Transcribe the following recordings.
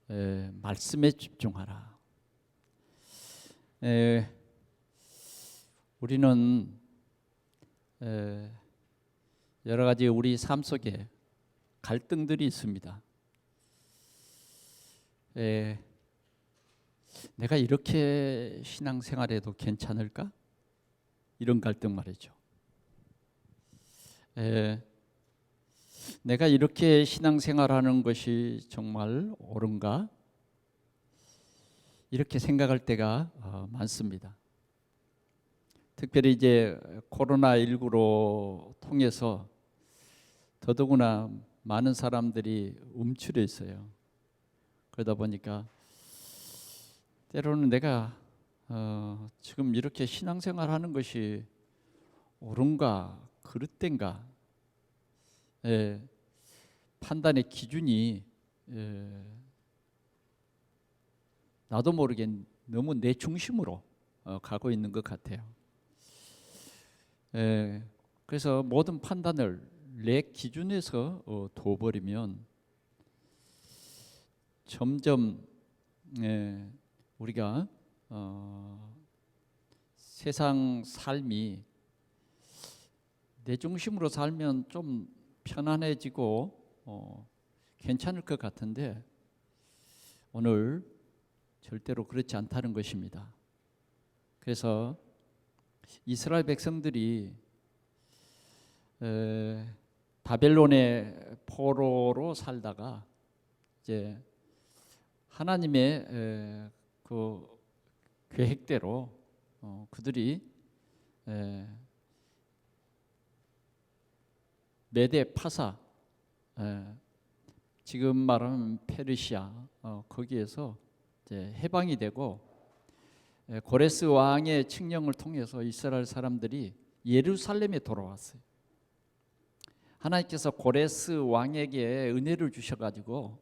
말씀에 집중하라. 우리는 여러 가지 우리 삶 속에 갈등들이 있습니다. 내가 이렇게 신앙생활해도 괜찮을까? 이런 갈등 말이죠. 내가 이렇게 신앙생활하는 것이 정말 옳은가? 이렇게 생각할 때가 많습니다. 특별히 이제 코로나19로 통해서 더더구나 많은 사람들이 움츠려 있어요. 그러다 보니까 때로는 내가 지금 이렇게 신앙생활하는 것이 옳은가 그릇된가 판단의 기준이 나도 모르게 너무 내 중심으로 가고 있는 것 같아요. 그래서 모든 판단을 내 기준에서 둬버리면 점점 우리가 세상 삶이 내 중심으로 살면 좀 편안해지고 괜찮을 것 같은데 오늘 절대로 그렇지 않다는 것입니다. 그래서 이스라엘 백성들이 바벨론의 포로로 살다가 이제 하나님의 그 계획대로 그들이 메데 파사 지금 말하면 페르시아 거기에서 이제 해방이 되고 고레스 왕의 칙령을 통해서 이스라엘 사람들이 예루살렘에 돌아왔어요. 하나님께서 고레스 왕에게 은혜를 주셔가지고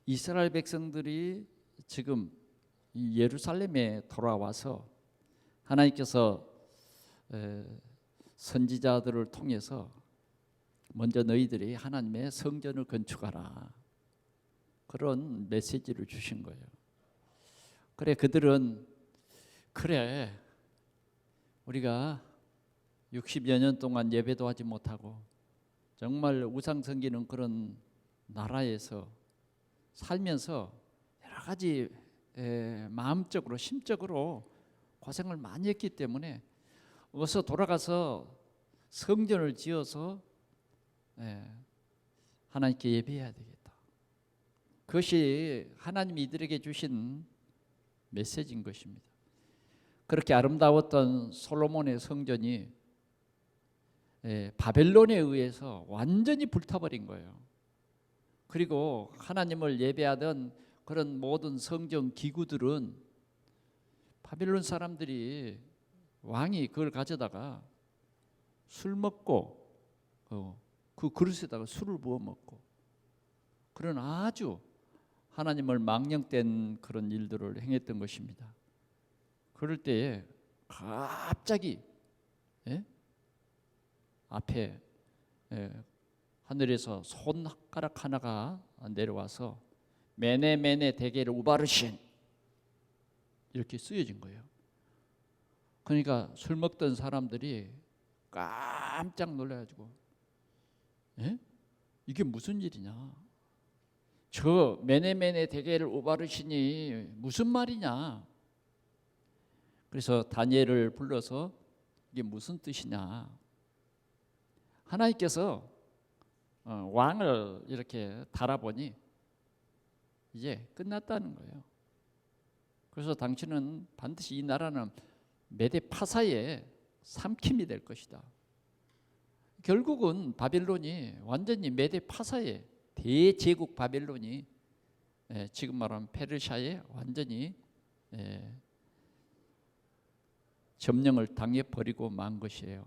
이스라엘 백성들이 지금 이 예루살렘에 돌아와서 하나님께서 선지자들을 통해서 먼저 너희들이 하나님의 성전을 건축하라 그런 메시지를 주신 거예요. 그래 그들은 그래 우리가 60여 년 동안 예배도 하지 못하고 정말 우상 섬기는 그런 나라에서 살면서 여러 가지 마음적으로 심적으로 고생을 많이 했기 때문에 어서 돌아가서 성전을 지어서 하나님께 예배해야 되겠다. 그것이 하나님이 이들에게 주신 메시지인 것입니다. 그렇게 아름다웠던 솔로몬의 성전이 바벨론에 의해서 완전히 불타버린 거예요. 그리고 하나님을 예배하던 그런 모든 성전 기구들은 바벨론 사람들이 왕이 그걸 가져다가 술 먹고 그 그릇에다가 술을 부어 먹고 그런 아주 하나님을 망령된 그런 일들을 행했던 것입니다. 그럴 때에 갑자기 앞에 하늘에서 손가락 하나가 내려와서 메네 메네 데겔 우바르신 이렇게 쓰여진 거예요. 그러니까 술 먹던 사람들이 깜짝 놀라가지고 이게 무슨 일이냐? 저 메네 메네 데겔 우바르신이 무슨 말이냐? 그래서 다니엘을 불러서 이게 무슨 뜻이냐? 하나님께서 왕을 이렇게 달아보니 이제 끝났다는 거예요. 그래서 당신은 반드시 이 나라는 메데 파사의 삼킴이 될 것이다. 결국은 바벨론이 완전히 메데 파사의 대제국 바벨론이 지금 말하면 페르시아에 완전히 점령을 당해버리고 만 것이에요.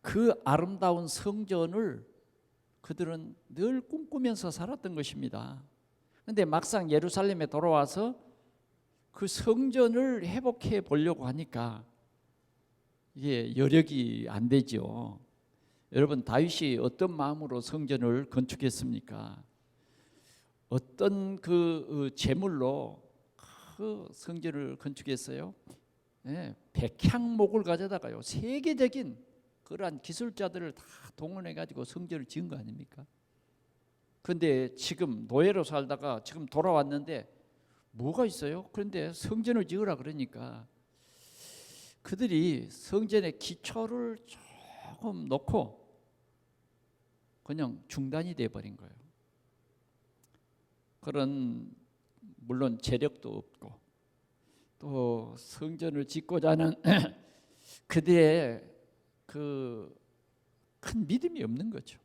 그 아름다운 성전을 그들은 늘 꿈꾸면서 살았던 것입니다. 그런데 막상 예루살렘에 돌아와서 그 성전을 회복해 보려고 하니까 이게 여력이 안 되죠. 여러분 다윗이 어떤 마음으로 성전을 건축했습니까? 어떤 그 제물로 그 성전을 건축했어요? 예, 백향목을 가져다가요. 세계적인 그러한 기술자들을 다 동원해 가지고 성전을 지은 거 아닙니까? 그런데 지금 노예로 살다가 지금 돌아왔는데 뭐가 있어요? 그런데 성전을 지으라 그러니까 그들이 성전의 기초를 조금 놓고 그냥 중단이 돼 버린 거예요. 그런 물론 재력도 없고 또 성전을 짓고자 하는 그들의 그 큰 믿음이 없는 거죠.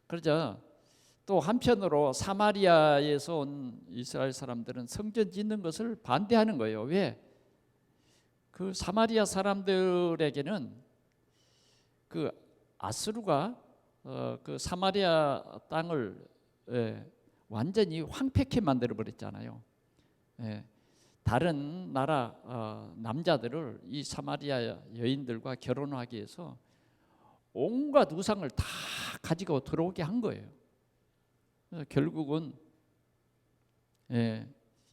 그러자 또 한편으로 사마리아에서 온 이스라엘 사람들은 성전 짓는 것을 반대하는 거예요. 왜? 그 사마리아 사람들에게는 그 아수르가 그 사마리아 땅을 완전히 황폐케 만들어 버렸잖아요. 다른 나라 남자들을 이 사마리아 여인들과 결혼하기 위해서 온갖 우상을 다 가지고 들어오게 한 거예요. 결국은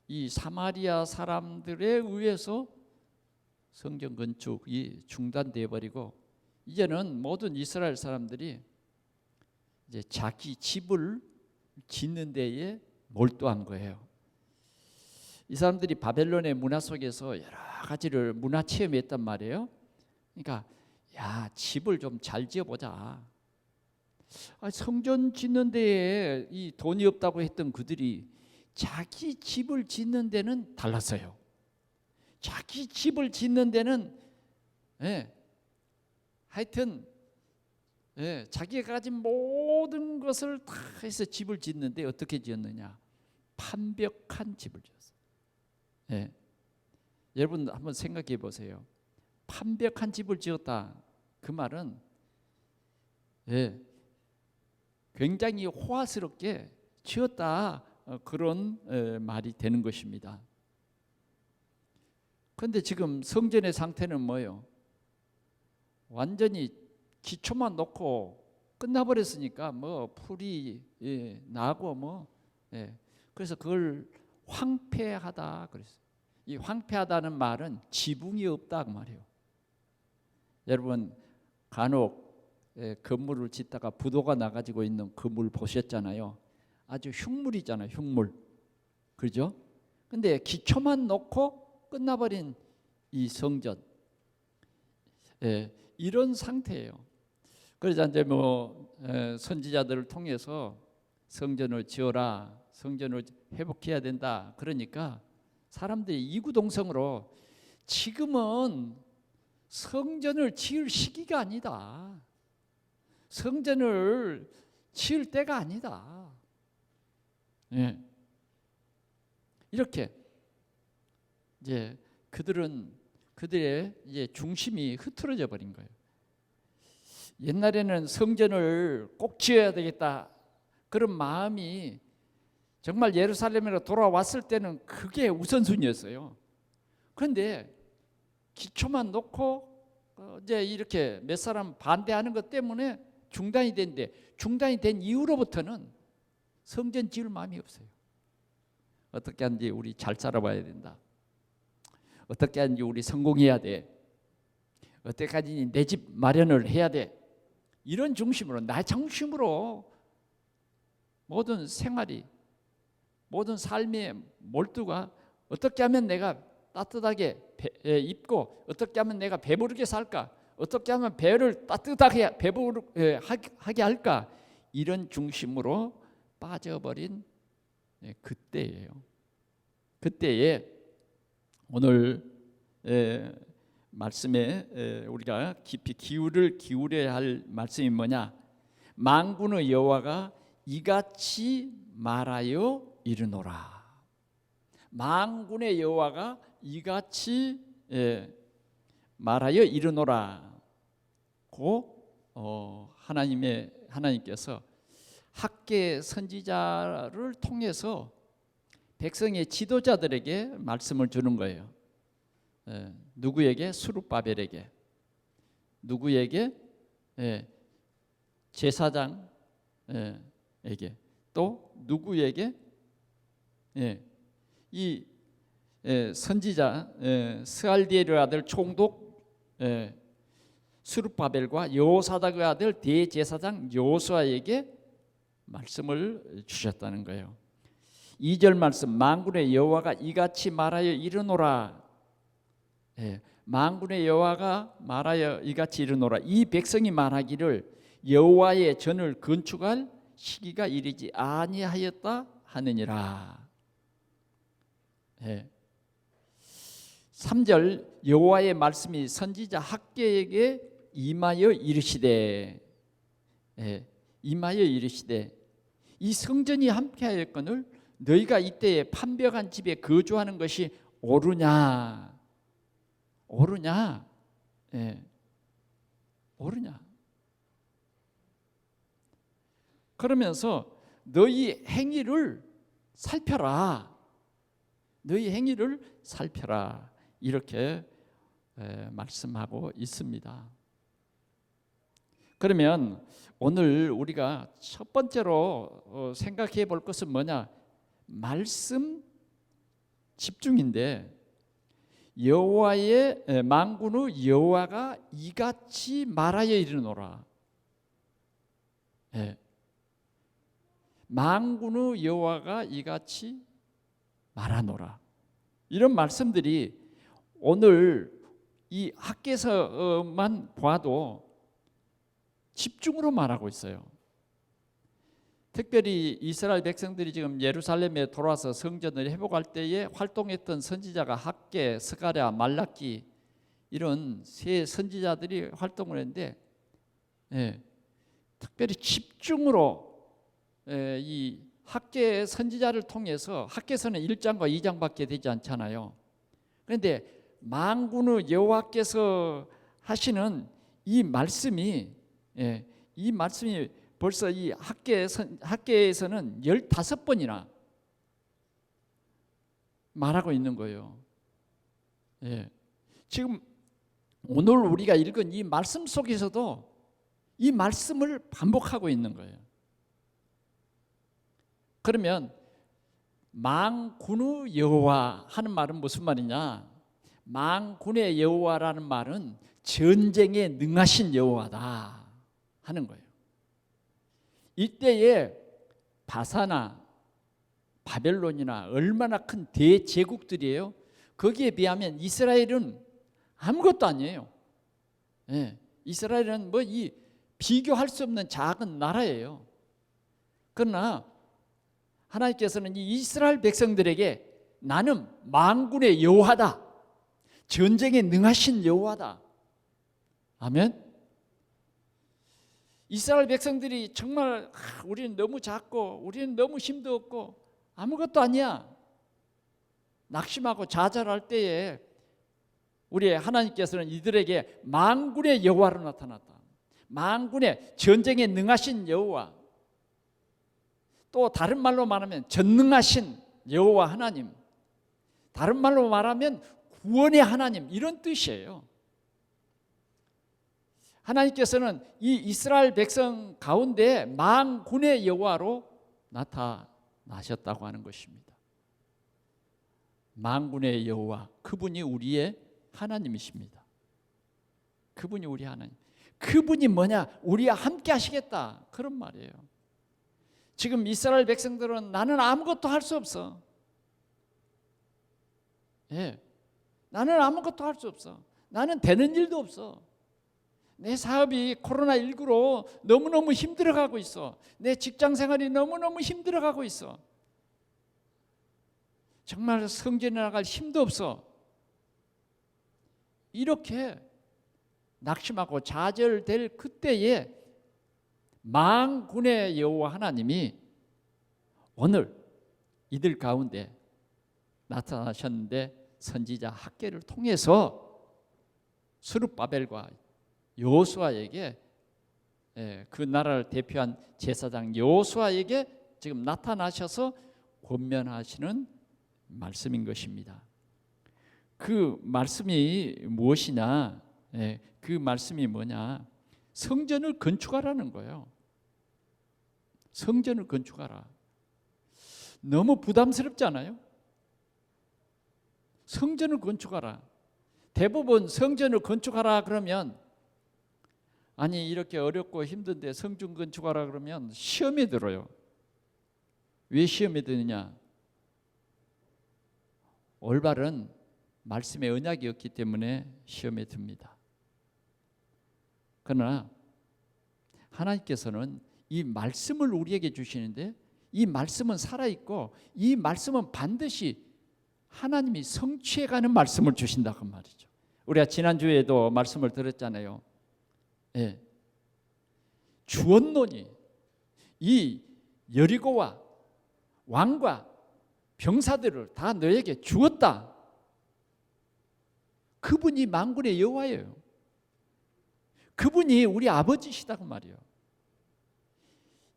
이 사마리아 사람들에 의해서 성전 건축이 중단되어 버리고 이제는 모든 이스라엘 사람들이 이제 자기 집을 짓는 데에 몰두한 거예요. 이 사람들이 바벨론의 문화 속에서 여러 가지를 문화 체험했단 말이에요. 그러니까 야, 집을 좀 잘 지어보자. 성전 짓는 데에 이 돈이 없다고 했던 그들이 자기 집을 짓는 데는 달랐어요. 자기 집을 짓는 데는 하여튼 자기가 가진 모든 것을 다 해서 집을 짓는데 어떻게 지었느냐? 판벽한 집을 지었어요. 여러분 한번 생각해 보세요. 판벽한 집을 지었다. 그 말은 굉장히 호화스럽게 지었다. 그런 말이 되는 것입니다. 그런데 지금 성전의 상태는 뭐예요? 완전히 기초만 놓고 끝나버렸으니까 뭐 풀이 나고 그래서 그걸 황폐하다 그랬어요. 이 황폐하다는 말은 지붕이 없다 그 말이에요. 여러분 간혹 건물을 짓다가 부도가 나가지고 있는 건물 보셨잖아요. 아주 흉물이잖아요. 흉물. 그죠? 근데 기초만 놓고 끝나버린 이 성전, 이런 상태예요. 그래서 이제 선지자들을 통해서 성전을 지어라, 성전을 회복해야 된다. 그러니까 사람들이 이구동성으로 지금은 성전을 지을 시기가 아니다. 성전을 지을 때가 아니다. 이렇게 이제 그들의 이제 중심이 흐트러져 버린 거예요. 옛날에는 성전을 꼭 지어야 되겠다 그런 마음이 정말 예루살렘으로 돌아왔을 때는 그게 우선순위였어요. 그런데 기초만 놓고 이제 이렇게 몇 사람 반대하는 것 때문에 중단이 됐는데 중단이 된 이후로부터는 성전 지을 마음이 없어요. 어떻게 하는지 우리 잘 살아봐야 된다. 어떻게 하는지 우리 성공해야 돼. 어떻게 하는지 내 집 마련을 해야 돼. 이런 중심으로 나 중심으로 모든 생활이 모든 삶의 몰두가 어떻게 하면 내가 따뜻하게 입고 어떻게 하면 내가 배부르게 살까? 어떻게 하면 배를 따뜻하게 배부르게 할까? 이런 중심으로 빠져버린 그때예요. 그때에 오늘 말씀에 우리가 깊이 기울여야 할 말씀이 뭐냐? 만군의 여호와가 이같이 말하여 이르노라. 만군의 여호와가 이같이 말하여 이르노라고 하나님께서 학계 선지자를 통해서 백성의 지도자들에게 말씀을 주는 거예요. 누구에게? 스룹바벨에게. 누구에게? 제사장에게. 또 누구에게? 이 선지자 스알디엘의 아들 총독 스룹바벨과 여호사닥의 아들 대제사장 여호수아에게 말씀을 주셨다는 거예요. 2절 말씀, 만군의 여호와가 이같이 말하여 이르노라. 만군의 여호와가 말하여 이같이 이르노라. 이 백성이 말하기를 여호와의 전을 건축할 시기가 이르지 아니하였다 하느니라. 3절, 여호와의 말씀이 선지자 학개에게 임하여 이르시되, 임하여 이르시되 이 성전이 함께하였거늘 너희가 이때에 판벽한 집에 거주하는 것이 옳으냐? 옳으냐? 옳으냐? 그러면서 너희 행위를 살펴라. 너희 행위를 살펴라. 이렇게 말씀하고 있습니다. 그러면 오늘 우리가 첫 번째로 생각해 볼 것은 뭐냐? 말씀 집중인데, 여호와의 만군의 여호와가 이같이 말하여 이르노라. 만군의 여호와가 이같이 말하노라. 이런 말씀들이 오늘 이 학개서만 봐도 집중으로 말하고 있어요. 특별히 이스라엘 백성들이 지금 예루살렘에 돌아와서 성전을 회복할 때에 활동했던 선지자가 학개, 스가랴, 말라기 이런 세 선지자들이 활동을 했는데, 특별히 집중으로 이 학개 선지자를 통해서, 학개서는 1장과 2장밖에 되지 않잖아요. 그런데 만군의 여호와께서 하시는 이 말씀이 벌써 이 학개에서는 15번이나 말하고 있는 거예요. 지금 오늘 우리가 읽은 이 말씀 속에서도 이 말씀을 반복하고 있는 거예요. 그러면 만군의 여호와 하는 말은 무슨 말이냐? 만군의 여호와라는 말은 전쟁에 능하신 여호와다 하는 거예요. 이때에 바사나 바벨론이나 얼마나 큰 대제국들이에요. 거기에 비하면 이스라엘은 아무것도 아니에요. 이스라엘은 뭐 이 비교할 수 없는 작은 나라예요. 그러나 하나님께서는 이 이스라엘 백성들에게 나는 만군의 여호와다, 전쟁에 능하신 여호와다. 아멘. 이스라엘 백성들이 정말 우리는 너무 작고 우리는 너무 힘도 없고 아무것도 아니야, 낙심하고 좌절할 때에 우리 하나님께서는 이들에게 만군의 여호와로 나타났다. 만군의 전쟁에 능하신 여호와, 또 다른 말로 말하면 전능하신 여호와 하나님, 다른 말로 말하면 구원의 하나님, 이런 뜻이에요. 하나님께서는 이 이스라엘 백성 가운데 만군의 여호와로 나타나셨다고 하는 것입니다. 만군의 여호와, 그분이 우리의 하나님이십니다. 그분이 우리 하나님. 그분이 뭐냐? 우리와 함께 하시겠다, 그런 말이에요. 지금 이스라엘 백성들은 나는 아무것도 할 수 없어. 나는 아무것도 할 수 없어. 나는 되는 일도 없어. 내 사업이 코로나19로 너무너무 힘들어가고 있어. 내 직장생활이 너무너무 힘들어가고 있어. 정말 성전에 나갈 힘도 없어. 이렇게 낙심하고 좌절될 그때에 만군의 여호와 하나님이 오늘 이들 가운데 나타나셨는데, 선지자 학개를 통해서 스룹바벨과 여호수아에게, 그 나라를 대표한 제사장 여호수아에게 지금 나타나셔서 권면하시는 말씀인 것입니다. 그 말씀이 무엇이냐? 그 말씀이 뭐냐? 성전을 건축하라는 거예요. 성전을 건축하라. 너무 부담스럽잖아요. 성전을 건축하라. 대부분 성전을 건축하라 그러면, 아니 이렇게 어렵고 힘든데 성전 건축하라 그러면 시험에 들어요. 왜 시험에 드느냐? 올바른 말씀의 언약이 없기 때문에 시험에 듭니다. 그러나 하나님께서는 이 말씀을 우리에게 주시는데, 이 말씀은 살아있고 이 말씀은 반드시 하나님이 성취해가는 말씀을 주신다고 말이죠. 우리가 지난주에도 말씀을 들었잖아요. 예. 주었노니 이 여리고와 왕과 병사들을 다 너에게 주었다. 그분이 만군의 여호와예요. 그분이 우리 아버지시다고 말이에요.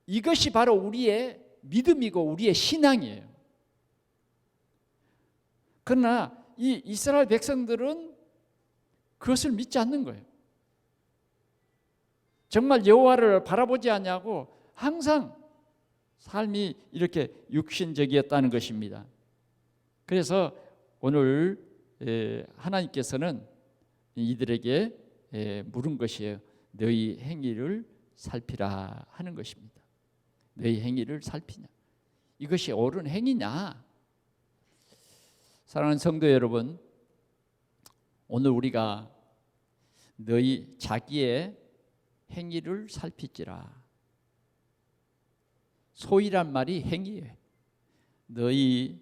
이것이 바로 우리의 믿음이고 우리의 신앙이에요. 그러나 이 이스라엘 백성들은 그것을 믿지 않는 거예요. 정말 여호와를 바라보지 않냐고 항상 삶이 이렇게 육신적이었다는 것입니다. 그래서 오늘 하나님께서는 이들에게 물은 것이에요. 너희 행위를 살피라 하는 것입니다. 너희 행위를 살피냐? 이것이 옳은 행위냐? 사랑하는 성도 여러분, 오늘 우리가 너희 자기의 행위를 살피지라. 소이란 말이 행위예요. 너희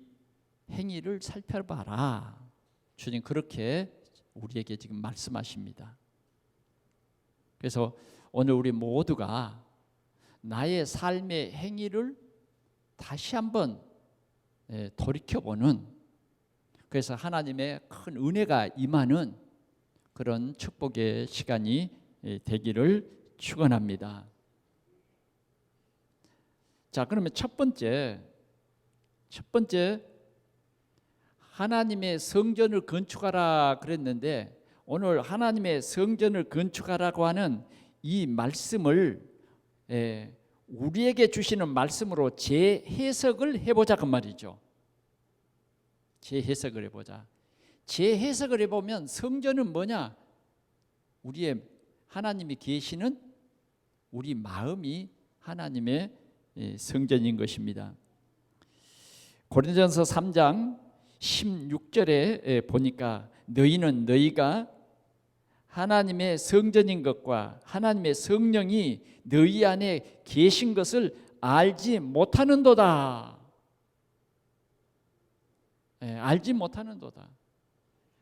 행위를 살펴봐라. 주님 그렇게 우리에게 지금 말씀하십니다. 그래서 오늘 우리 모두가 나의 삶의 행위를 다시 한번 돌이켜보는, 그래서 하나님의 큰 은혜가 임하는 그런 축복의 시간이 되기를 축원합니다. 자, 그러면 첫 번째 하나님의 성전을 건축하라 그랬는데, 오늘 하나님의 성전을 건축하라고 하는 이 말씀을 우리에게 주시는 말씀으로 재해석을 해보자 그 말이죠. 재해석을 해보자. 재해석을 해보면 성전은 뭐냐? 우리의 하나님이 계시는 우리 마음이 하나님의 성전인 것입니다. 고린도전서 3장 16절에 보니까 너희는 너희가 하나님의 성전인 것과 하나님의 성령이 너희 안에 계신 것을 알지 못하는도다. 알지 못하는도다.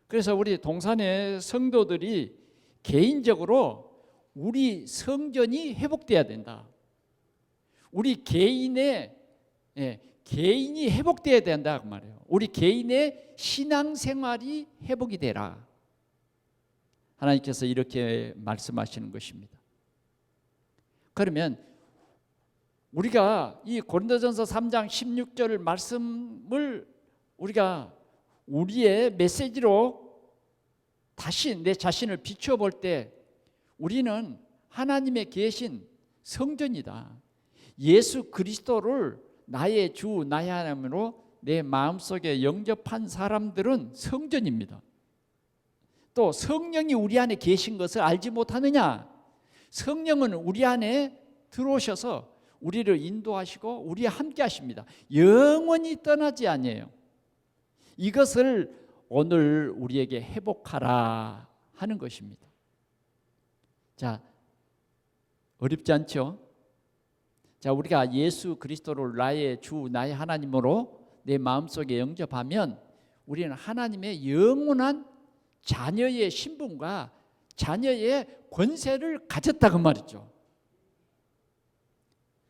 그래서 우리 동산의 성도들이 개인적으로 우리 성전이 회복돼야 된다. 우리 개인이 회복돼야 된다 그 말이에요. 우리 개인의 신앙생활이 회복이 되라. 하나님께서 이렇게 말씀하시는 것입니다. 그러면 우리가 이 고린도전서 3장 16절 말씀을 우리가 우리의 메시지로 다시 내 자신을 비추어 볼 때, 우리는 하나님의 계신 성전이다. 예수 그리스도를 나의 주 나의 하나님으로 내 마음속에 영접한 사람들은 성전입니다. 또 성령이 우리 안에 계신 것을 알지 못하느냐? 성령은 우리 안에 들어오셔서 우리를 인도하시고 우리와 함께 하십니다. 영원히 떠나지 아니에요. 이것을 오늘 우리에게 회복하라 하는 것입니다. 자, 어렵지 않죠? 자, 우리가 예수 그리스도를 나의 주 나의 하나님으로 내 마음속에 영접하면 우리는 하나님의 영원한 자녀의 신분과 자녀의 권세를 가졌다 그 말이죠.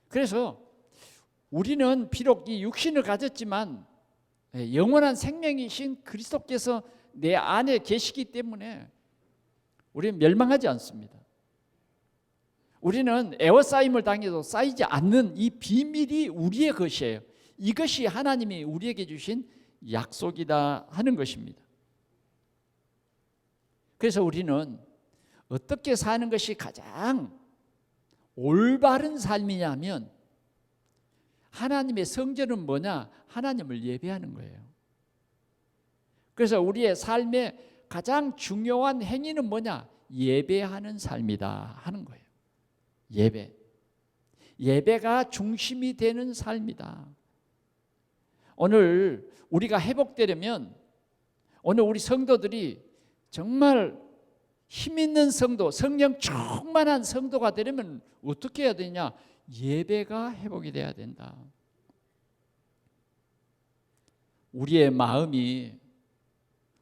그래서 우리는 비록 이 육신을 가졌지만 영원한 생명이신 그리스도께서 내 안에 계시기 때문에 우리는 멸망하지 않습니다. 우리는 에워싸임을 당해도 쌓이지 않는 이 비밀이 우리의 것이에요. 이것이 하나님이 우리에게 주신 약속이다 하는 것입니다. 그래서 우리는 어떻게 사는 것이 가장 올바른 삶이냐면 하나님의 성전은 뭐냐? 하나님을 예배하는 거예요. 그래서 우리의 삶의 가장 중요한 행위는 뭐냐? 예배하는 삶이다 하는 거예요. 예배가 중심이 되는 삶이다. 오늘 우리가 회복되려면, 오늘 우리 성도들이 정말 힘 있는 성도, 성령 충만한 성도가 되려면 어떻게 해야 되냐? 예배가 회복이 돼야 된다. 우리의 마음이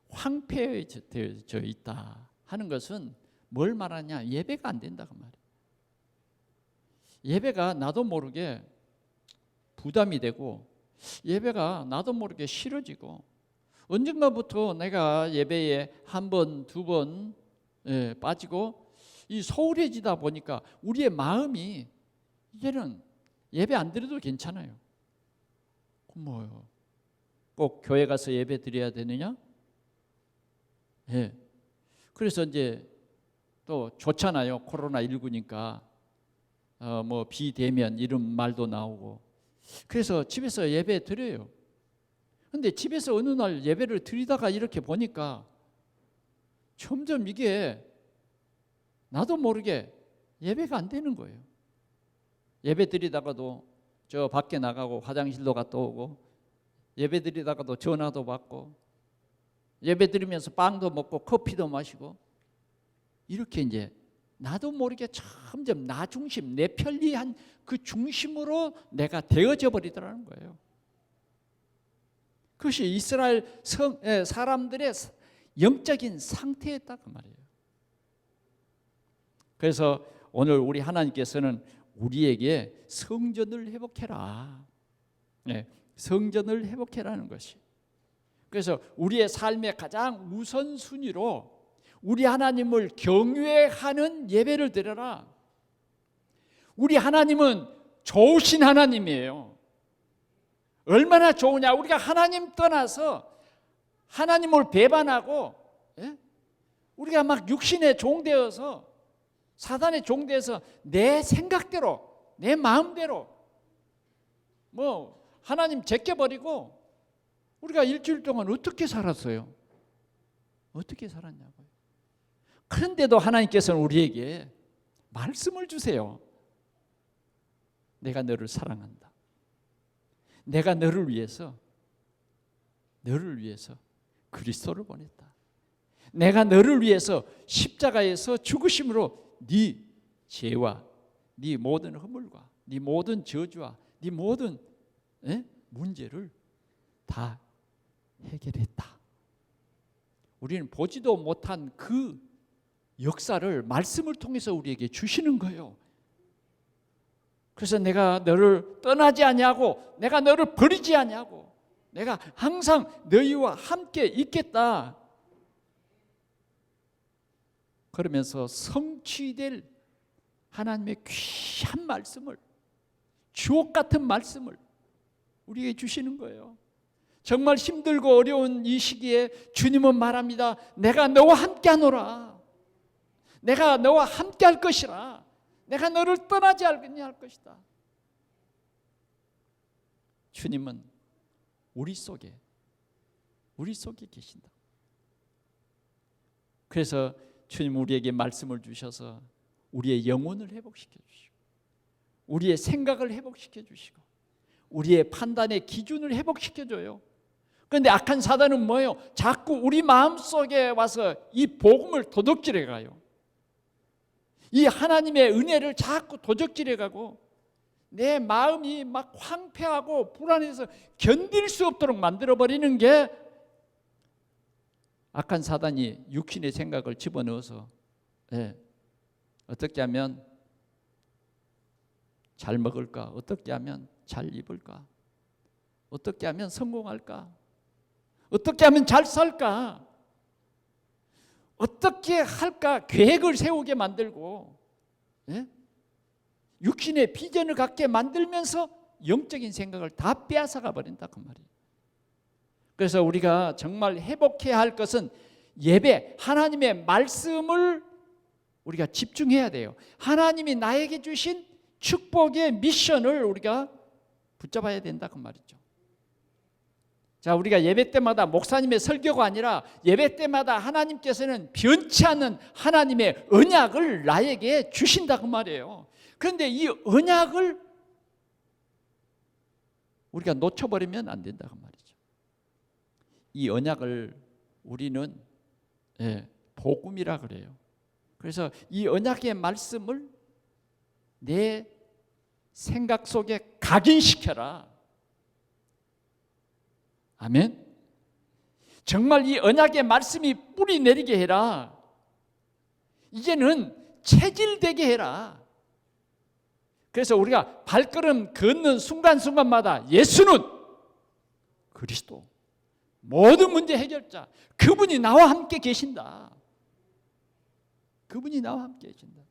황폐해져 있다 하는 것은 뭘 말하냐? 예배가 안 된다 그 말이에요. 예배가 나도 모르게 부담이 되고, 예배가 나도 모르게 싫어지고, 언젠가부터 내가 예배에 한 번, 두 번 빠지고 이 소홀해지다 보니까 우리의 마음이 이제는 예배 안 드려도 괜찮아요. 뭐요? 꼭 교회 가서 예배 드려야 되느냐? 그래서 이제 또 좋잖아요. 코로나19니까 뭐 비대면 이런 말도 나오고. 그래서 집에서 예배 드려요. 근데 집에서 어느 날 예배를 드리다가 이렇게 보니까 점점 이게 나도 모르게 예배가 안 되는 거예요. 예배 드리다가도 저 밖에 나가고 화장실도 갔다 오고, 예배 드리다가도 전화도 받고, 예배 드리면서 빵도 먹고 커피도 마시고, 이렇게 이제 나도 모르게 점점 나 중심, 내 편리한 그 중심으로 내가 되어져 버리더라는 거예요. 그것이 이스라엘 사람들의 영적인 상태였다 그 말이에요. 그래서 오늘 우리 하나님께서는 우리에게 성전을 회복해라. 성전을 회복해라는 것이. 그래서 우리의 삶의 가장 우선순위로 우리 하나님을 경외하는 예배를 드려라. 우리 하나님은 좋으신 하나님이에요. 얼마나 좋으냐? 우리가 하나님 떠나서 하나님을 배반하고, 우리가 막 육신의 종되어서, 사단의 종되어서 내 생각대로, 내 마음대로 뭐 하나님 제껴버리고 우리가 일주일 동안 어떻게 살았어요? 어떻게 살았냐고요. 그런데도 하나님께서는 우리에게 말씀을 주세요. 내가 너를 사랑한다. 내가 너를 위해서 그리스도를 보냈다. 내가 너를 위해서 십자가에서 죽으심으로 네 죄와 네 모든 허물과 네 모든 저주와 네 모든 문제를 다 해결했다. 우리는 보지도 못한 그 역사를 말씀을 통해서 우리에게 주시는 거예요. 그래서 내가 너를 떠나지 아니하고 내가 너를 버리지 아니하고 내가 항상 너희와 함께 있겠다. 그러면서 성취될 하나님의 귀한 말씀을, 주옥 같은 말씀을 우리에게 주시는 거예요. 정말 힘들고 어려운 이 시기에 주님은 말합니다. 내가 너와 함께 하노라. 내가 너와 함께 할 것이라. 내가 너를 떠나지 않을 것이다. 주님은 우리 속에 계신다. 그래서 주님 우리에게 말씀을 주셔서 우리의 영혼을 회복시켜 주시고, 우리의 생각을 회복시켜 주시고, 우리의 판단의 기준을 회복시켜 줘요. 그런데 악한 사단은 뭐예요? 자꾸 우리 마음속에 와서 이 복음을 도둑질해 가요. 이 하나님의 은혜를 자꾸 도적질해 가고 내 마음이 막 황폐하고 불안해서 견딜 수 없도록 만들어버리는 게 악한 사단이 육신의 생각을 집어넣어서 어떻게 하면 잘 먹을까? 어떻게 하면 잘 입을까? 어떻게 하면 성공할까? 어떻게 하면 잘 살까? 어떻게 할까? 계획을 세우게 만들고 육신의 비전을 갖게 만들면서 영적인 생각을 다 빼앗아가 버린다 그 말이에요. 그래서 우리가 정말 회복해야 할 것은 예배, 하나님의 말씀을 우리가 집중해야 돼요. 하나님이 나에게 주신 축복의 미션을 우리가 붙잡아야 된다 그 말이죠. 자, 우리가 예배 때마다 목사님의 설교가 아니라 예배 때마다 하나님께서는 변치 않는 하나님의 언약을 나에게 주신다 그 말이에요. 그런데 이 언약을 우리가 놓쳐버리면 안 된다 그 말이죠. 이 언약을 우리는 복음이라 그래요. 그래서 이 언약의 말씀을 내 생각 속에 각인시켜라. 아멘. 정말 이 언약의 말씀이 뿌리 내리게 해라. 이제는 체질되게 해라. 그래서 우리가 발걸음 걷는 순간순간마다 예수는 그리스도, 모든 문제 해결자, 그분이 나와 함께 계신다. 그분이 나와 함께 계신다.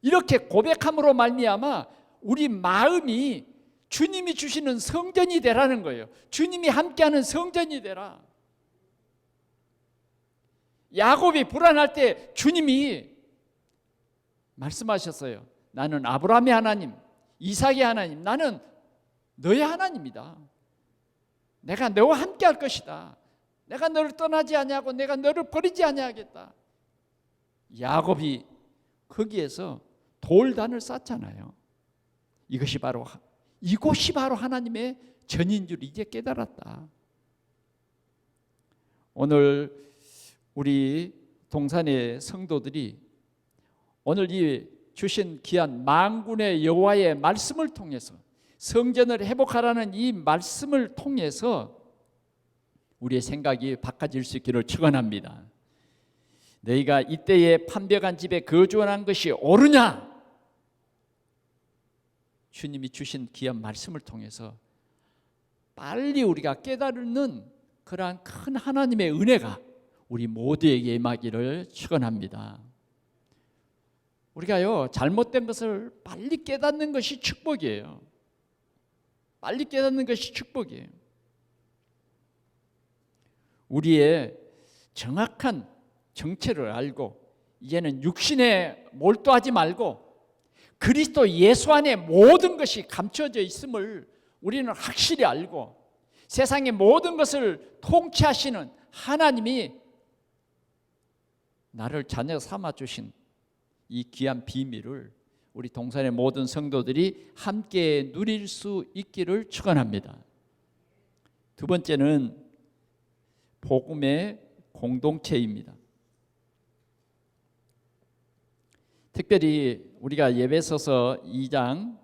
이렇게 고백함으로 말미암아 우리 마음이 주님이 주시는 성전이 되라는 거예요. 주님이 함께하는 성전이 되라. 야곱이 불안할 때 주님이 말씀하셨어요. 나는 아브라함의 하나님, 이삭의 하나님, 나는 너의 하나님이다. 내가 너와 함께할 것이다. 내가 너를 떠나지 아니하고 내가 너를 버리지 아니하겠다. 야곱이 거기에서 돌단을 쌓잖아요. 이곳이 바로 하나님의 전인 줄 이제 깨달았다. 오늘 우리 동산의 성도들이 오늘 이 주신 귀한 만군의 여호와의 말씀을 통해서 성전을 회복하라는 이 말씀을 통해서 우리의 생각이 바꿔질 수 있기를 축원합니다. 너희가 이때에 판벽한 집에 거주한 것이 옳으냐? 주님이 주신 귀한 말씀을 통해서 빨리 우리가 깨달는 그러한 큰 하나님의 은혜가 우리 모두에게 임하기를 축원합니다. 우리가요, 잘못된 것을 빨리 깨닫는 것이 축복이에요. 빨리 깨닫는 것이 축복이에요. 우리의 정확한 정체를 알고 이제는 육신에 몰두하지 말고 그리스도 예수 안에 모든 것이 감춰져 있음을 우리는 확실히 알고 세상의 모든 것을 통치하시는 하나님이 나를 자녀 삼아 주신 이 귀한 비밀을 우리 동산의 모든 성도들이 함께 누릴 수 있기를 축원합니다. 두 번째는 복음의 공동체입니다. 특별히 우리가 예배서서 2장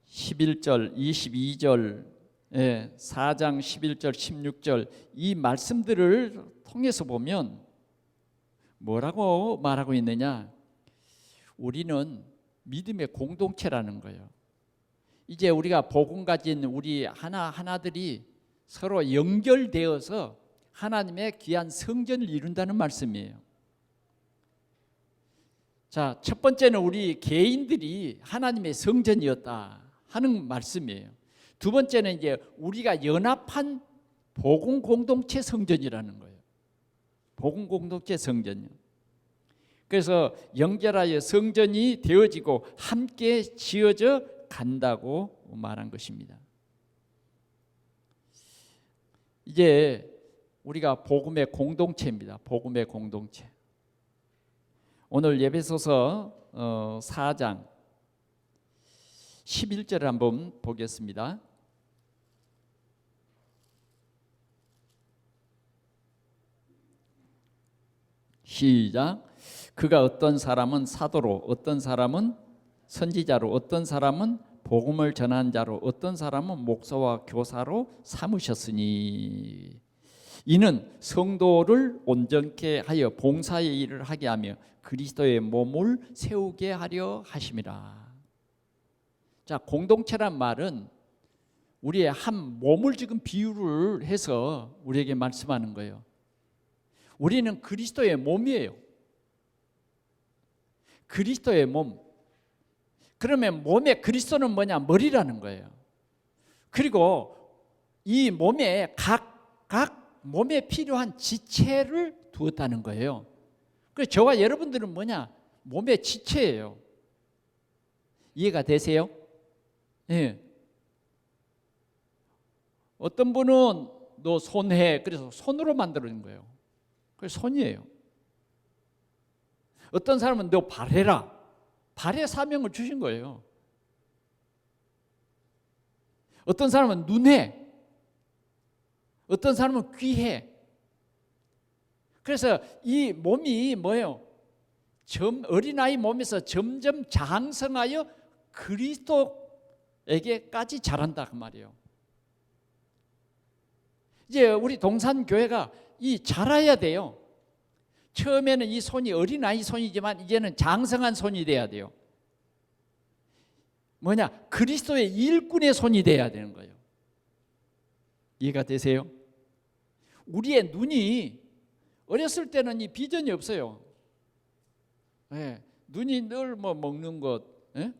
11절, 22절, 4장 11절, 16절 이 말씀들을 통해서 보면 뭐라고 말하고 있느냐? 우리는 믿음의 공동체라는 거예요. 이제 우리가 복음 가진 우리 하나하나들이 서로 연결되어서 하나님의 귀한 성전을 이룬다는 말씀이에요. 자, 첫 번째는 우리 개인들이 하나님의 성전이었다 하는 말씀이에요. 두 번째는 이제 우리가 연합한 복음 공동체 성전이라는 거예요. 복음 공동체 성전이요. 그래서 연결하여 성전이 되어지고 함께 지어져 간다고 말한 것입니다. 이제 우리가 복음의 공동체입니다. 복음의 공동체. 오늘 예배소서 4장 11절을 한번 보겠습니다. 시작. 그가 어떤 사람은 사도로, 어떤 사람은 선지자로, 어떤 사람은 복음을 전한 자로, 어떤 사람은 목사와 교사로 삼으셨으니 이는 성도를 온전케 하여 봉사의 일을 하게 하며 그리스도의 몸을 세우게 하려 하심이라. 자, 공동체란 말은 우리의 한 몸을 지금 비유를 해서 우리에게 말씀하는 거예요. 우리는 그리스도의 몸이에요. 그리스도의 몸. 그러면 몸의 그리스도는 뭐냐? 머리라는 거예요. 그리고 이 몸에 각 몸에 필요한 지체를 두었다는 거예요. 그래서 저와 여러분들은 뭐냐? 몸의 지체예요. 이해가 되세요? 예. 어떤 분은 너 손해, 그래서 손으로 만드는 거예요. 그래서 손이에요. 어떤 사람은 너 발해라, 발해 사명을 주신 거예요. 어떤 사람은 눈해, 어떤 사람은 귀해. 그래서 이 몸이 뭐예요? 어린아이 몸에서 점점 장성하여 그리스도에게까지 자란다 그 말이에요. 이제 우리 동산교회가 이 자라야 돼요. 처음에는 이 손이 어린아이 손이지만 이제는 장성한 손이 돼야 돼요. 뭐냐? 그리스도의 일꾼의 손이 돼야 되는 거예요. 이해가 되세요? 우리의 눈이 어렸을 때는 이 비전이 없어요. 예, 눈이 늘 뭐 먹는 것, 예?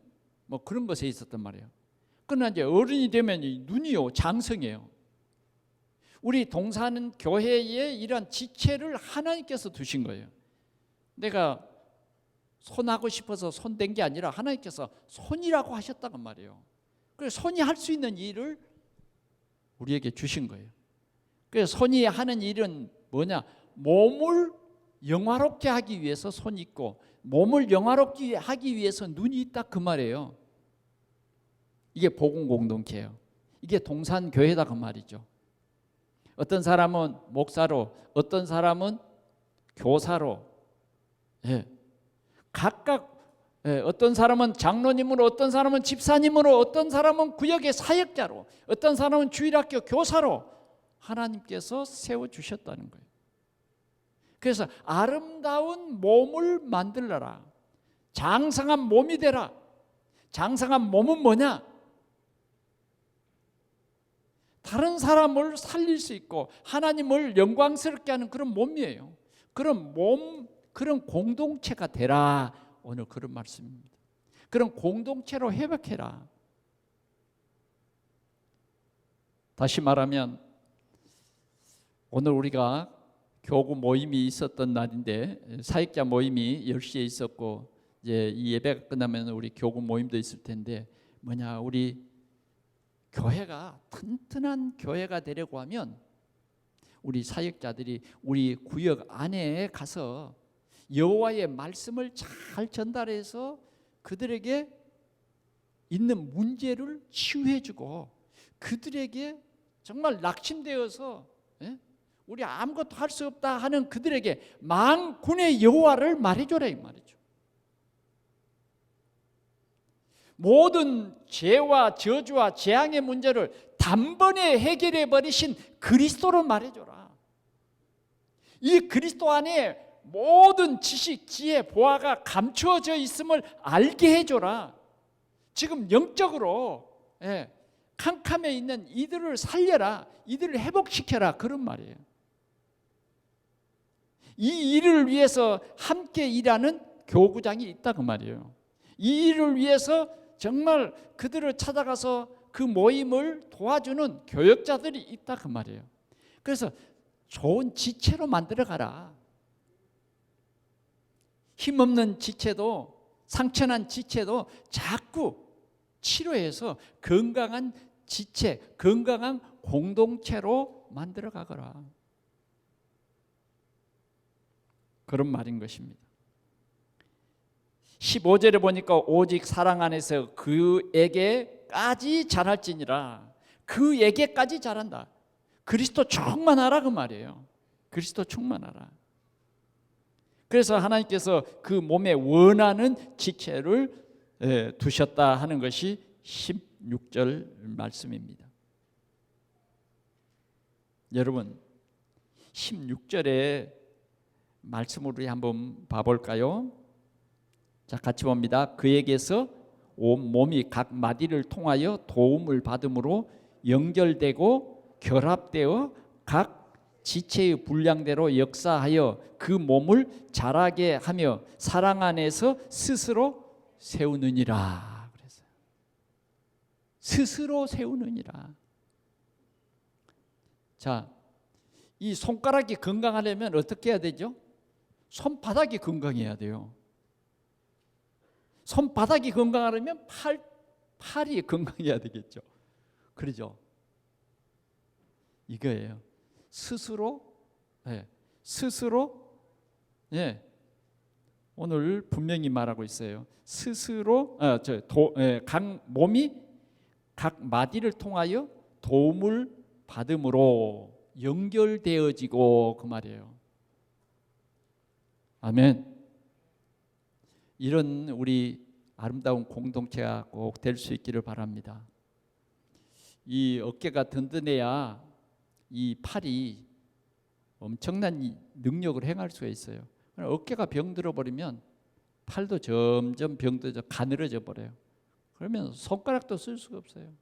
뭐 그런 것에 있었단 말이에요. 그러나 이제 어른이 되면 이 눈이요 장성해요. 우리 동산 교회에 이런 지체를 하나님께서 두신 거예요. 내가 손하고 싶어서 손댄 게 아니라 하나님께서 손이라고 하셨다고 말이에요. 그래서 손이 할 수 있는 일을 우리에게 주신 거예요. 그래서 손이 하는 일은 뭐냐? 몸을 영화롭게 하기 위해서 손이 있고 몸을 영화롭게 하기 위해서 눈이 있다 그 말이에요. 이게 복음 공동체예요. 이게 동산교회다 그 말이죠. 어떤 사람은 목사로, 어떤 사람은 교사로, 예. 각각 어떤 사람은 장로님으로, 어떤 사람은 집사님으로, 어떤 사람은 구역의 사역자로, 어떤 사람은 주일학교 교사로 하나님께서 세워주셨다는 거예요. 그래서 아름다운 몸을 만들어라. 장성한 몸이 되라. 장성한 몸은 뭐냐? 다른 사람을 살릴 수 있고 하나님을 영광스럽게 하는 그런 몸이에요. 그런 몸, 그런 공동체가 되라. 오늘 그런 말씀입니다. 그런 공동체로 회복해라. 다시 말하면 오늘 우리가 교구 모임이 있었던 날인데 사역자 모임이 10시에 있었고 이제 이 예배가 끝나면 우리 교구 모임도 있을 텐데 뭐냐, 우리 교회가 튼튼한 교회가 되려고 하면 우리 사역자들이 우리 구역 안에 가서 여호와의 말씀을 잘 전달해서 그들에게 있는 문제를 치유해주고 그들에게 정말 낙심되어서 우리 아무것도 할 수 없다 하는 그들에게 만군의 여호와를 말해줘라 이 말이죠. 모든 죄와 저주와 재앙의 문제를 단번에 해결해 버리신 그리스도를 말해줘라. 이 그리스도 안에 모든 지식, 지혜, 보화가 감추어져 있음을 알게 해줘라. 지금 영적으로 캄캄해 있는 이들을 살려라. 이들을 회복시켜라. 그런 말이에요. 이 일을 위해서 함께 일하는 교구장이 있다 그 말이에요. 이 일을 위해서 정말 그들을 찾아가서 그 모임을 도와주는 교역자들이 있다 그 말이에요. 그래서 좋은 지체로 만들어가라. 힘없는 지체도, 상처난 지체도 자꾸 치료해서 건강한 지체, 건강한 공동체로 만들어가거라. 그런 말인 것입니다. 15절에 보니까 오직 사랑 안에서 그에게까지 자랄지니라. 그에게까지 자란다. 그리스도 충만하라 그 말이에요. 그리스도 충만하라. 그래서 하나님께서 그 몸에 원하는 지체를 두셨다 하는 것이 16절 말씀입니다. 여러분 16절에 말씀을 우리 한번 봐볼까요? 자, 같이 봅니다. 그에게서 온 몸이 각 마디를 통하여 도움을 받음으로 연결되고 결합되어 각 지체의 분량대로 역사하여 그 몸을 자라게 하며 사랑 안에서 스스로 세우느니라. 그랬어요. 스스로 세우느니라. 자, 이 손가락이 건강하려면 어떻게 해야 되죠? 손바닥이 건강해야 돼요. 손바닥이 건강하려면 팔이 건강해야 되겠죠. 그러죠. 이거예요. 스스로 오늘 분명히 말하고 있어요. 스스로 각 몸이 각 마디를 통하여 도움을 받음으로 연결되어지고, 그 말이에요. 아멘. 이런 우리 아름다운 공동체가 꼭 될 수 있기를 바랍니다. 이 어깨가 든든해야 이 팔이 엄청난 능력을 행할 수가 있어요. 어깨가 병들어 버리면 팔도 점점 병들어 가늘어져 버려요. 그러면 손가락도 쓸 수가 없어요.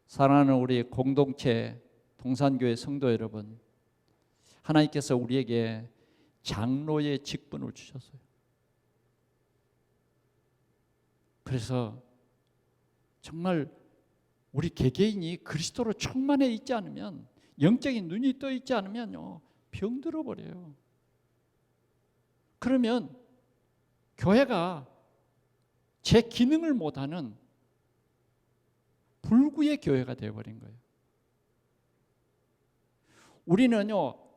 사랑하는 우리 공동체 동산교회 성도 여러분, 하나님께서 우리에게 장로의 직분을 주셨어요. 그래서 정말 우리 개개인이 그리스도로 충만해 있지 않으면, 영적인 눈이 떠 있지 않으면요, 병들어 버려요. 그러면 교회가 제 기능을 못하는 불구의 교회가 되어버린 거예요. 우리는요,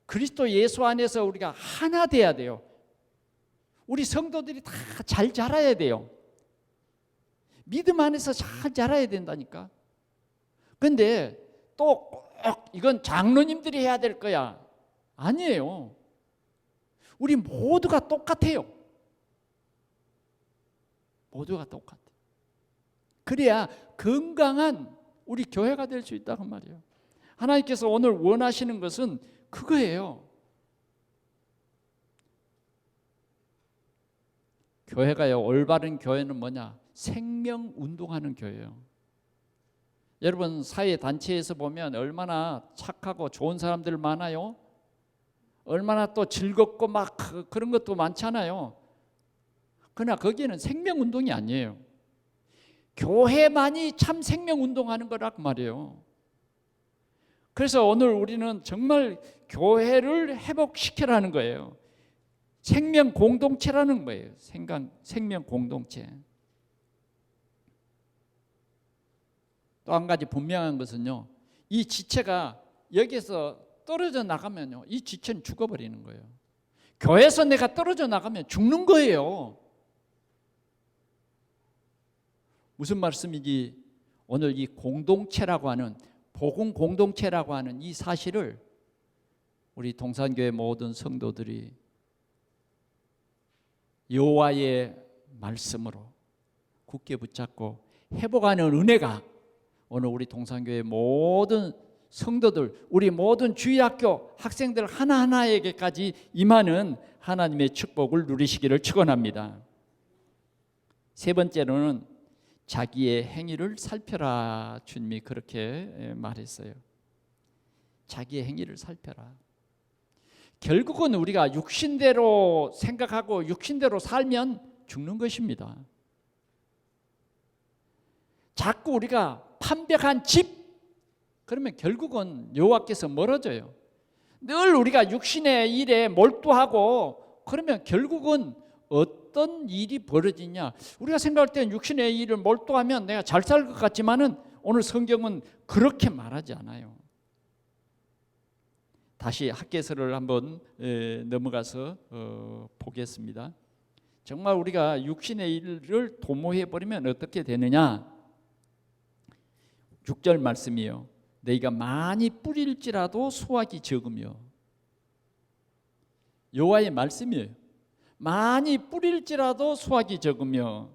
그리스도 예수 안에서 우리가 하나 돼야 돼요. 우리 성도들이 다 잘 자라야 돼요. 믿음 안에서 잘 자라야 된다니까. 근데 또 꼭 이건 장로님들이 해야 될 거야. 아니에요. 우리 모두가 똑같아요. 모두가 똑같아. 그래야 건강한 우리 교회가 될 수 있다고 말이에요. 하나님께서 오늘 원하시는 것은 그거예요. 교회가요, 올바른 교회는 뭐냐? 생명 운동하는 교회예요. 여러분, 사회 단체에서 보면 얼마나 착하고 좋은 사람들 많아요. 얼마나 또 즐겁고 막 그런 것도 많잖아요. 그러나 거기에는 생명 운동이 아니에요. 교회만이 참 생명 운동하는 거란 말이에요. 그래서 오늘 우리는 정말 교회를 회복시키라는 거예요. 생명 공동체라는 거예요. 생명 공동체. 또 한 가지 분명한 것은요, 이 지체가 여기서 떨어져 나가면요, 이 지체는 죽어버리는 거예요. 교회에서 내가 떨어져 나가면 죽는 거예요. 무슨 말씀인지 오늘 이 공동체라고 하는, 복음 공동체라고 하는 이 사실을 우리 동산교회 모든 성도들이 여호와의 말씀으로 굳게 붙잡고 회복하는 은혜가 오늘 우리 동산교회 모든 성도들, 우리 모든 주일학교 학생들 하나하나에게까지 임하는 하나님의 축복을 누리시기를 축원합니다. 세 번째로는 자기의 행위를 살펴라. 주님이 그렇게 말했어요. 자기의 행위를 살펴라. 결국은 우리가 육신대로 생각하고 육신대로 살면 죽는 것입니다. 자꾸 우리가 판벽한 집, 그러면 결국은 여호와께서 멀어져요. 늘 우리가 육신의 일에 몰두하고 그러면 결국은 어떤 일이 벌어지냐, 우리가 생각할 때는 육신의 일을 몰두하면 내가 잘 살 것 같지만은 오늘 성경은 그렇게 말하지 않아요. 다시 학개서를 한번 넘어가서 보겠습니다. 정말 우리가 육신의 일을 도모해 버리면 어떻게 되느냐? 6절 말씀이에요. 너희가 많이 뿌릴지라도 수확이 적으며. 여호와의 말씀이에요. 많이 뿌릴지라도 수확이 적으며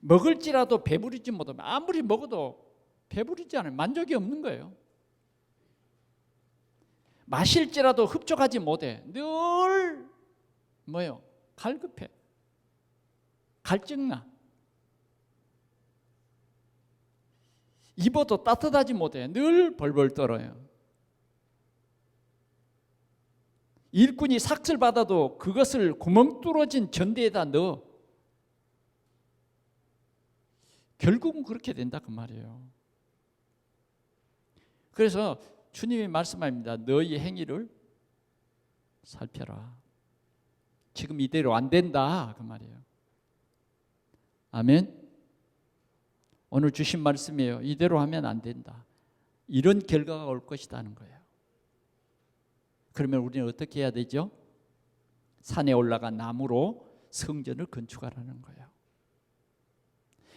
먹을지라도 배부르지 못하면, 아무리 먹어도 배부르지 않아요. 만족이 없는 거예요. 마실지라도 흡족하지 못해. 늘 뭐요? 갈급해. 갈증나. 입어도 따뜻하지 못해. 늘 벌벌 떨어요. 일꾼이 삭슬 받아도 그것을 구멍 뚫어진 전대에다 넣어. 결국은 그렇게 된다 그 말이에요. 그래서 주님이 말씀합니다. 너희 행위를 살펴라. 지금 이대로 안 된다 그 말이에요. 아멘. 오늘 주신 말씀이에요. 이대로 하면 안 된다. 이런 결과가 올 것이라는 거예요. 그러면 우리는 어떻게 해야 되죠? 산에 올라가 나무로 성전을 건축하라는 거예요.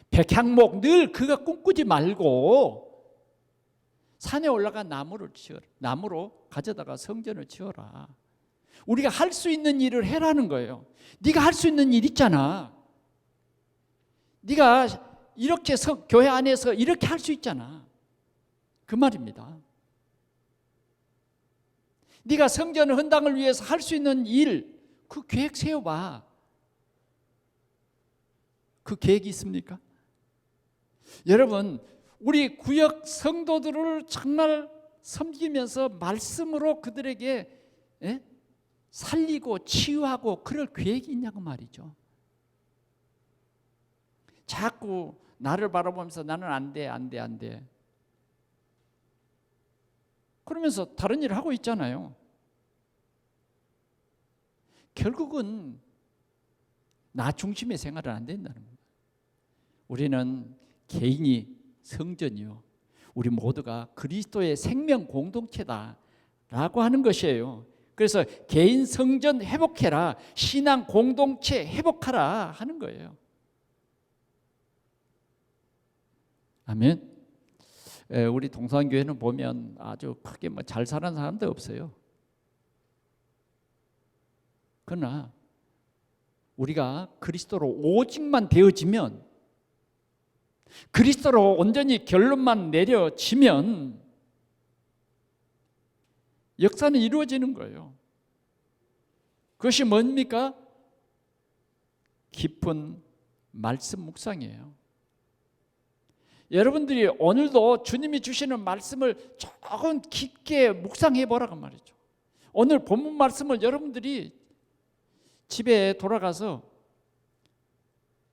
백향목 늘 그거 꿈꾸지 말고 산에 올라가 나무를 치어라. 나무로 가져다가 성전을 치어라. 우리가 할 수 있는 일을 해라는 거예요. 네가 할 수 있는 일 있잖아. 네가 이렇게 교회 안에서 이렇게 할 수 있잖아. 그 말입니다. 네가 성전 헌당을 위해서 할 수 있는 일, 그 계획 세워봐. 그 계획이 있습니까? 여러분, 우리 구역 성도들을 정말 섬기면서 말씀으로 그들에게 살리고 치유하고 그럴 계획이 있냐고 말이죠. 자꾸 나를 바라보면서 나는 안 돼. 그러면서 다른 일을 하고 있잖아요. 결국은 나 중심의 생활은 안 된다는 겁니다. 우리는 개인이 성전이요, 우리 모두가 그리스도의 생명 공동체다라고 하는 것이에요. 그래서 개인 성전 회복해라, 신앙 공동체 회복하라 하는 거예요. 아멘. 우리 동산교회는 보면 아주 크게 잘 사는 사람도 없어요. 그러나 우리가 그리스도로 오직만 되어지면, 그리스도로 온전히 결론만 내려지면 역사는 이루어지는 거예요. 그것이 뭡니까? 깊은 말씀 묵상이에요. 여러분들이 오늘도 주님이 주시는 말씀을 조금 깊게 묵상해 보라고 말이죠. 오늘 본문 말씀을 여러분들이 집에 돌아가서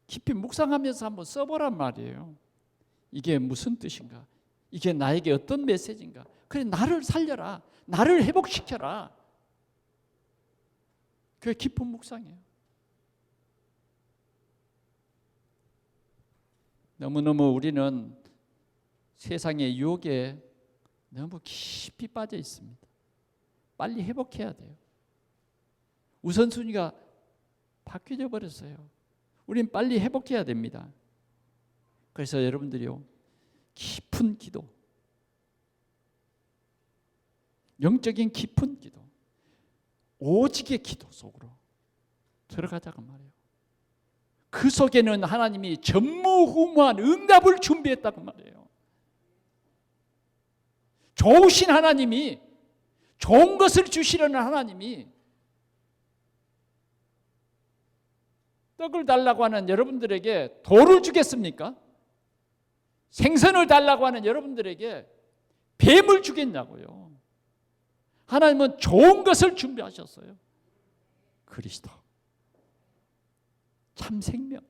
깊이 묵상하면서 한번 써보란 말이에요. 이게 무슨 뜻인가? 이게 나에게 어떤 메시지인가? 그래, 나를 살려라. 나를 회복시켜라. 그게 깊은 묵상이에요. 너무너무 우리는 세상의 유혹에 너무 깊이 빠져 있습니다. 빨리 회복해야 돼요. 우선순위가 바뀌어 버렸어요. 우린 빨리 회복해야 됩니다. 그래서 여러분들이요, 깊은 기도, 영적인 깊은 기도, 오직의 기도 속으로 들어가자고 말이에요. 그 속에는 하나님이 전무후무한 응답을 준비했다고 말이에요. 좋으신 하나님이, 좋은 것을 주시려는 하나님이 떡을 달라고 하는 여러분들에게 돌을 주겠습니까? 생선을 달라고 하는 여러분들에게 뱀을 주겠냐고요. 하나님은 좋은 것을 준비하셨어요. 그리스도, 참 생명,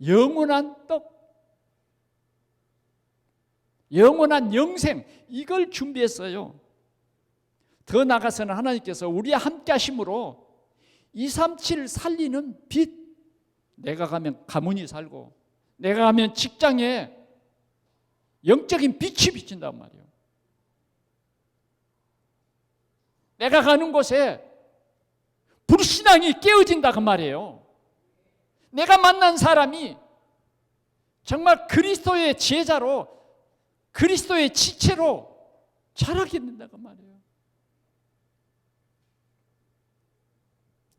영원한 떡, 영원한 영생, 이걸 준비했어요. 더 나아가서는 하나님께서 우리와 함께 하심으로 237 살리는 빛, 내가 가면 가문이 살고 내가 가면 직장에 영적인 빛이 비친단 말이에요. 내가 가는 곳에 불신앙이 깨어진다고 말이에요. 내가 만난 사람이 정말 그리스도의 제자로, 그리스도의 지체로 자라게 된다고 말이에요.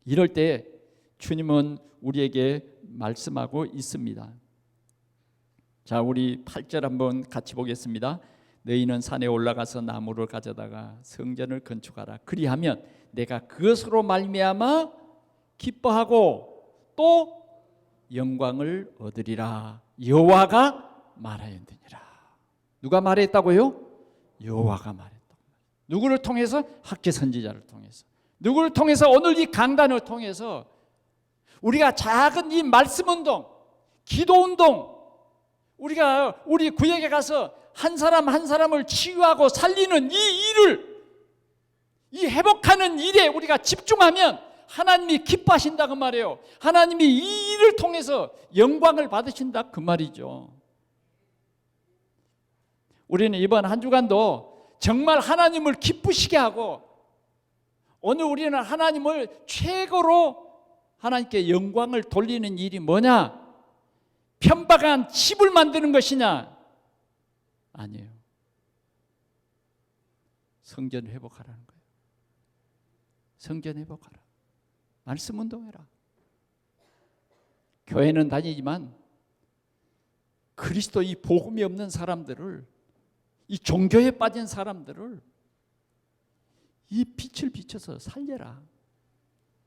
이럴 때 주님은 우리에게 말씀하고 있습니다. 자, 우리 8절 한번 같이 보겠습니다. 너희는 산에 올라가서 나무를 가져다가 성전을 건축하라. 그리하면 내가 그것으로 말미암아 기뻐하고 또 영광을 얻으리라. 여호와가 말하였느니라. 누가 말했다고요? 여호와가 말했다고. 누구를 통해서? 학개 선지자를 통해서. 누구를 통해서? 오늘 이 강단을 통해서 우리가 작은 이 말씀 운동, 기도 운동, 우리가 우리 구역에 가서 한 사람 한 사람을 치유하고 살리는 이 일을, 이 회복하는 일에 우리가 집중하면 하나님이 기뻐하신다 그 말이에요. 하나님이 이 일을 통해서 영광을 받으신다 그 말이죠. 우리는 이번 한 주간도 정말 하나님을 기쁘시게 하고 오늘 우리는 하나님을 최고로 하나님께 영광을 돌리는 일이 뭐냐? 편박한 집을 만드는 것이냐? 아니에요. 성전 회복하라는 거예요. 성전 회복하라. 말씀 운동해라. 교회는 다니지만 그리스도 이 복음이 없는 사람들을, 이 종교에 빠진 사람들을 이 빛을 비춰서 살려라.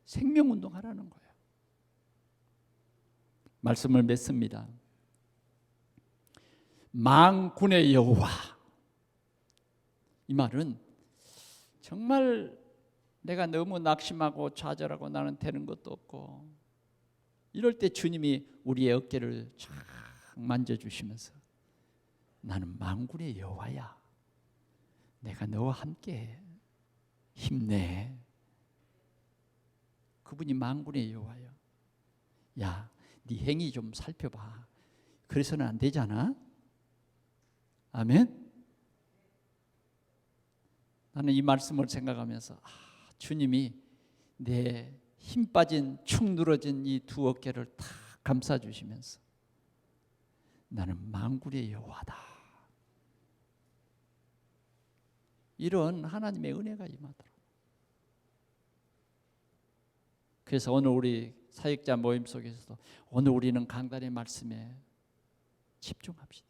생명운동하라는 거예요. 말씀을 맺습니다. 만군의 여호와, 이 말은 정말 내가 너무 낙심하고 좌절하고 나는 되는 것도 없고 이럴 때 주님이 우리의 어깨를 쫙 만져주시면서 나는 만군의 여호와야. 내가 너와 함께해. 힘내. 그분이 만군의 여호와야. 야, 네 행위 좀 살펴봐. 그래서는 안 되잖아. 아멘. 나는 이 말씀을 생각하면서 주님이 내 힘 빠진 축 늘어진 이 두 어깨를 다 감싸주시면서 나는 만군의 여호와다. 이런 하나님의 은혜가 임하더라. 그래서 오늘 우리 사역자 모임 속에서도 오늘 우리는 강단의 말씀에 집중합시다.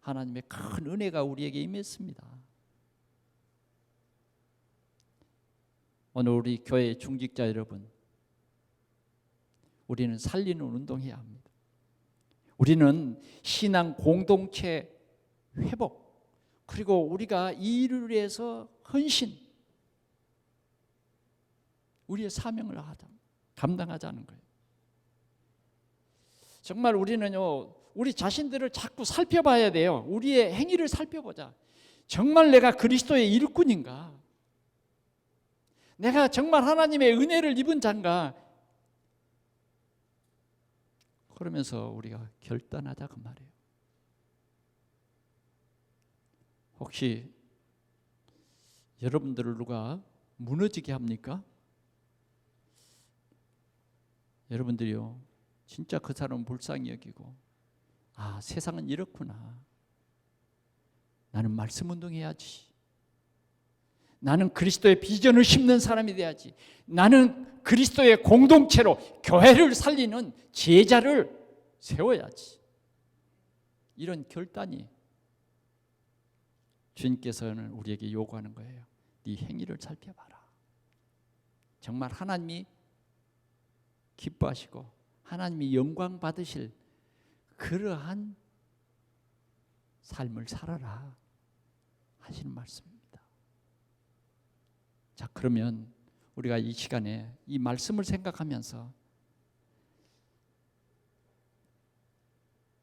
하나님의 큰 은혜가 우리에게 임했습니다. 오늘 우리 교회 중직자 여러분, 우리는 살리는 운동해야 합니다. 우리는 신앙 공동체 회복, 그리고 우리가 이 일을 위해서 헌신, 우리의 사명을 감당하자는 거예요. 정말 우리는요, 우리 자신들을 자꾸 살펴봐야 돼요. 우리의 행위를 살펴보자. 정말 내가 그리스도의 일꾼인가? 내가 정말 하나님의 은혜를 입은 자인가? 그러면서 우리가 결단하자 그 말이에요. 혹시 여러분들을 누가 무너지게 합니까? 여러분들이요, 진짜 그 사람은 불쌍히 여기고, 세상은 이렇구나. 나는 말씀 운동해야지. 나는 그리스도의 비전을 심는 사람이 돼야지. 나는 그리스도의 공동체로 교회를 살리는 제자를 세워야지. 이런 결단이 주님께서는 우리에게 요구하는 거예요. 네 행위를 살펴봐라. 정말 하나님이 기뻐하시고 하나님이 영광 받으실 그러한 삶을 살아라 하시는 말씀입니다. 자, 그러면 우리가 이 시간에 이 말씀을 생각하면서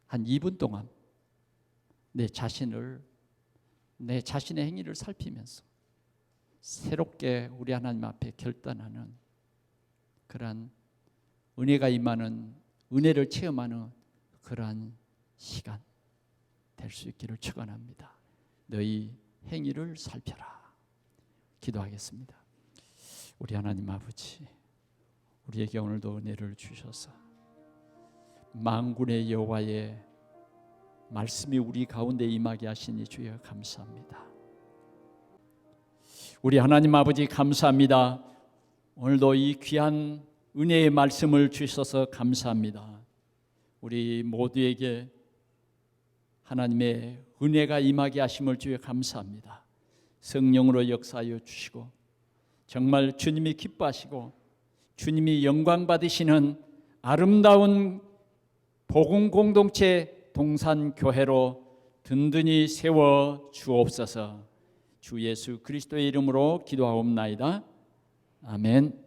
한 2분 동안 내 자신의 행위를 살피면서 새롭게 우리 하나님 앞에 결단하는 그러한 은혜가 임하는, 은혜를 체험하는 그러한 시간 될 수 있기를 축원합니다. 너희 행위를 살펴라. 기도하겠습니다. 우리 하나님 아버지, 우리에게 오늘도 은혜를 주셔서 만군의 여호와의 말씀이 우리 가운데 임하게 하시니 주여 감사합니다. 우리 하나님 아버지 감사합니다. 오늘도 이 귀한 은혜의 말씀을 주셔서 감사합니다. 우리 모두에게 하나님의 은혜가 임하게 하심을 주여 감사합니다. 성령으로 역사하여 주시고 정말 주님이 기뻐하시고 주님이 영광 받으시는 아름다운 복음 공동체 동산교회로 든든히 세워 주옵소서. 주 예수 그리스도의 이름으로 기도하옵나이다. 아멘.